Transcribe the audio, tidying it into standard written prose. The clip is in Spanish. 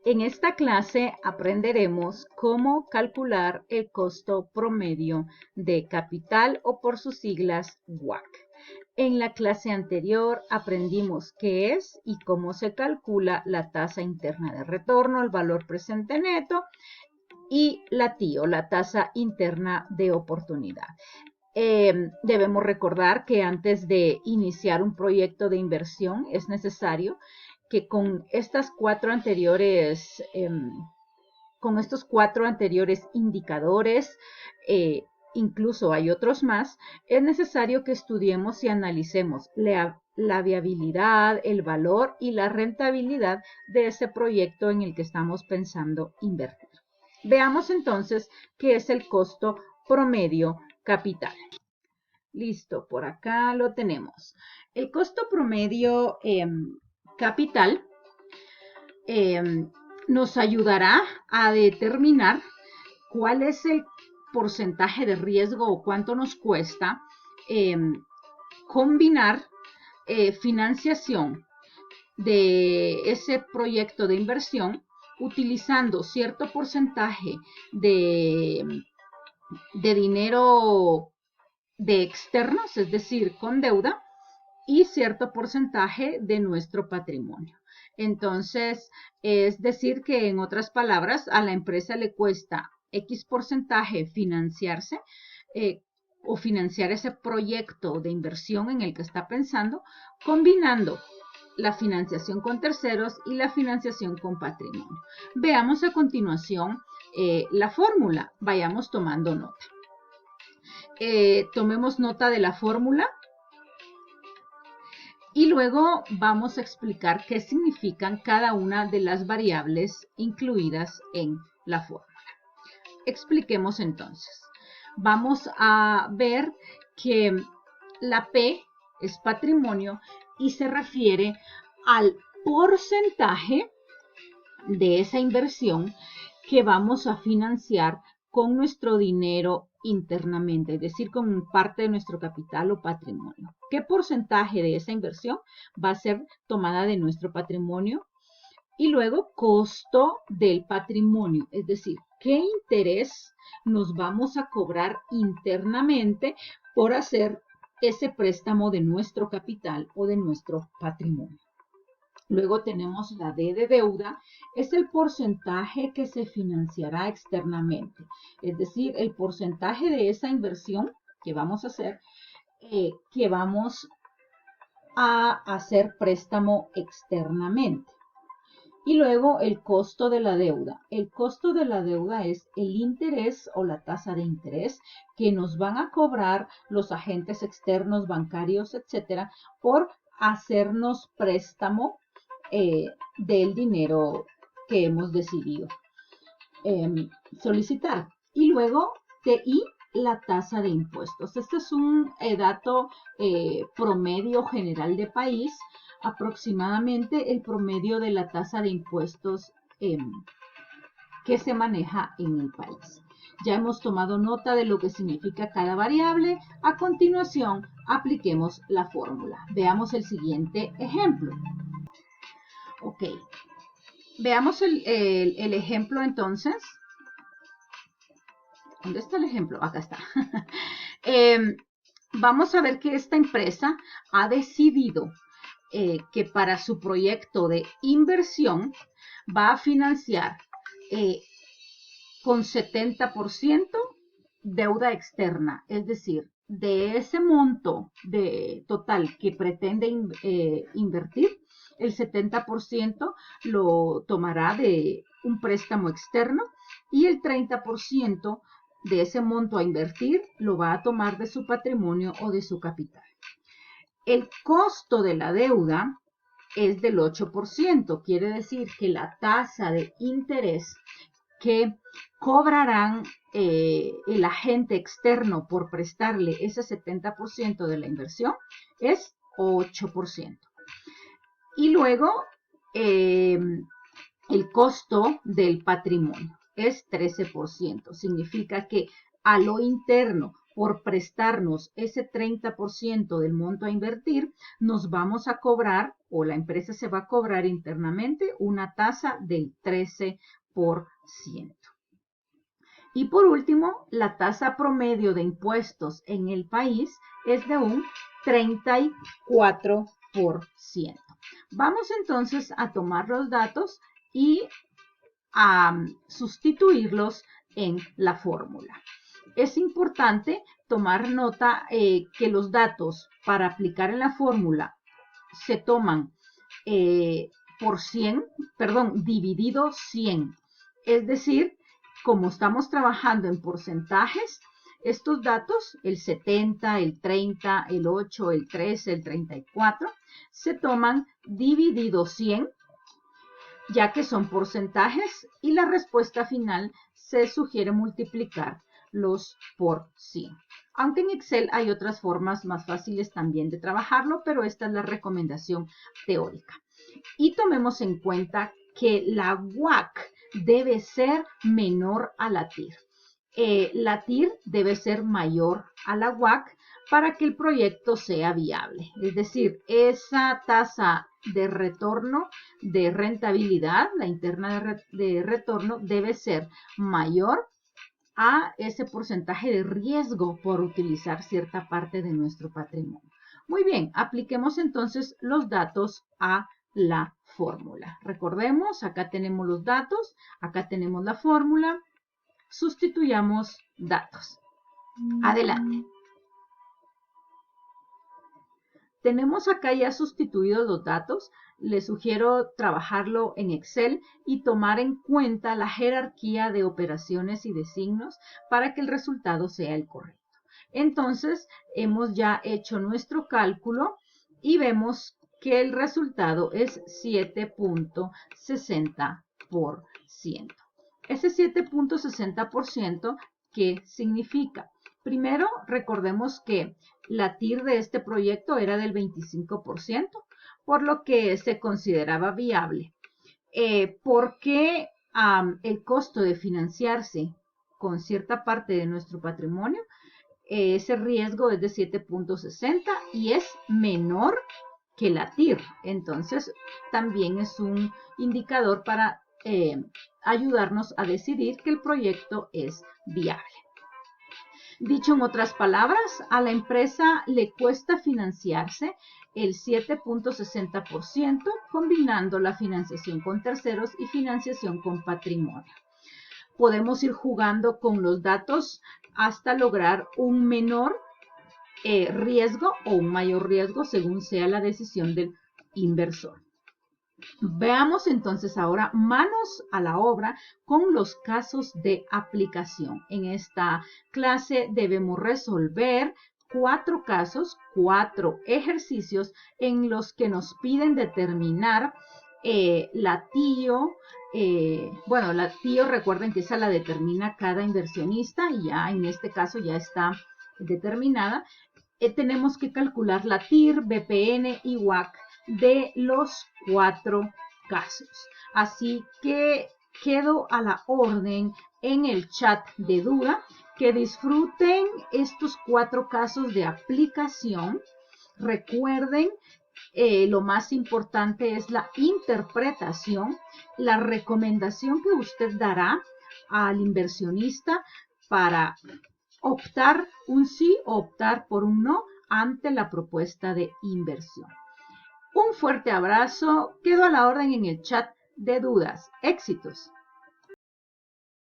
En esta clase aprenderemos cómo calcular el costo promedio de capital o por sus siglas WACC. En la clase anterior aprendimos qué es y cómo se calcula la tasa interna de retorno, el valor presente neto y la TIO, la tasa interna de oportunidad. Debemos recordar que antes de iniciar un proyecto de inversión es necesario que con estos cuatro anteriores indicadores, incluso hay otros más, es necesario que estudiemos y analicemos la viabilidad, el valor y la rentabilidad de ese proyecto en el que estamos pensando invertir. Veamos entonces qué es el costo promedio capital. Listo, por acá lo tenemos. El costo promedio capital nos ayudará a determinar cuál es el porcentaje de riesgo o cuánto nos cuesta combinar financiación de ese proyecto de inversión utilizando cierto porcentaje de dinero de externos, es decir, con deuda, y cierto porcentaje de nuestro patrimonio. Entonces, es decir que en otras palabras, a la empresa le cuesta X porcentaje financiarse o financiar ese proyecto de inversión en el que está pensando, combinando la financiación con terceros y la financiación con patrimonio. Veamos a continuación la fórmula. Vayamos tomando nota. Tomemos nota de la fórmula y luego vamos a explicar qué significan cada una de las variables incluidas en la fórmula. Expliquemos entonces. Vamos a ver que la P es patrimonio y se refiere al porcentaje de esa inversión que vamos a financiar con nuestro dinero internamente, es decir, con parte de nuestro capital o patrimonio. ¿Qué porcentaje de esa inversión va a ser tomada de nuestro patrimonio? Y luego, costo del patrimonio, es decir, ¿qué interés nos vamos a cobrar internamente por hacer ese préstamo de nuestro capital o de nuestro patrimonio? Luego tenemos la D de deuda, es el porcentaje que se financiará externamente, es decir, el porcentaje de esa inversión que vamos a hacer, que vamos a hacer préstamo externamente. Y luego el costo de la deuda. El costo de la deuda es el interés o la tasa de interés que nos van a cobrar los agentes externos, bancarios, etcétera, por hacernos préstamo del dinero que hemos decidido solicitar. Y luego TI, la tasa de impuestos. Este es un dato promedio general de país, aproximadamente el promedio de la tasa de impuestos que se maneja en el país. Ya hemos tomado nota de lo que significa cada variable. A continuación, apliquemos la fórmula. Veamos el siguiente ejemplo. Ok, veamos el ejemplo entonces. ¿Dónde está el ejemplo? Acá está. Vamos a ver que esta empresa ha decidido que para su proyecto de inversión va a financiar con 70% deuda externa, es decir, de ese monto total que pretende invertir, el 70% lo tomará de un préstamo externo y el 30% de ese monto a invertir lo va a tomar de su patrimonio o de su capital. El costo de la deuda es del 8%, quiere decir que la tasa de interés que cobrarán el agente externo por prestarle ese 70% de la inversión es 8%. Y luego el costo del patrimonio es 13%. Significa que a lo interno por prestarnos ese 30% del monto a invertir, nos vamos a cobrar, o la empresa se va a cobrar internamente, una tasa del 13%. Y por último, la tasa promedio de impuestos en el país es de un 34%. Vamos entonces a tomar los datos y a sustituirlos en la fórmula. Es importante tomar nota que los datos para aplicar en la fórmula se toman por 100, perdón, dividido 100. Es decir, como estamos trabajando en porcentajes, estos datos, el 70, el 30, el 8, el 13, el 34, se toman dividido 100, ya que son porcentajes, y la respuesta final se sugiere multiplicarlos por 100. Aunque en Excel hay otras formas más fáciles también de trabajarlo, pero esta es la recomendación teórica. Y tomemos en cuenta que la WACC debe ser menor a la TIR. La TIR debe ser mayor a la WACC para que el proyecto sea viable. Es decir, esa tasa de retorno de rentabilidad, la interna de retorno, debe ser mayor a ese porcentaje de riesgo por utilizar cierta parte de nuestro patrimonio. Muy bien, apliquemos entonces los datos a la fórmula. Recordemos, acá tenemos los datos, acá tenemos la fórmula. Sustituyamos datos. Adelante. Tenemos acá ya sustituidos los datos. Les sugiero trabajarlo en Excel y tomar en cuenta la jerarquía de operaciones y de signos para que el resultado sea el correcto. Entonces, hemos ya hecho nuestro cálculo y vemos que el resultado es 7.60%. Ese 7.60%, ¿qué significa? Primero, recordemos que la TIR de este proyecto era del 25%, por lo que se consideraba viable. ¿Por qué el costo de financiarse con cierta parte de nuestro patrimonio? Ese riesgo es de 7.60 y es menor que la TIR. Entonces, también es un indicador para ayudarnos a decidir que el proyecto es viable. Dicho en otras palabras, a la empresa le cuesta financiarse el 7.60% combinando la financiación con terceros y financiación con patrimonio. Podemos ir jugando con los datos hasta lograr un menor riesgo o un mayor riesgo según sea la decisión del inversor. Veamos entonces ahora manos a la obra con los casos de aplicación. En esta clase debemos resolver 4 casos, 4 ejercicios en los que nos piden determinar la TIO. La TIO, recuerden que esa la determina cada inversionista y ya en este caso ya está determinada. Tenemos que calcular la TIR, BPN y WACC de los 4 casos. Así que quedo a la orden en el chat de duda que disfruten estos 4 casos de aplicación. Recuerden, lo más importante es la interpretación, la recomendación que usted dará al inversionista para optar un sí o optar por un no ante la propuesta de inversión. Un fuerte abrazo, quedo a la orden en el chat de dudas. Éxitos.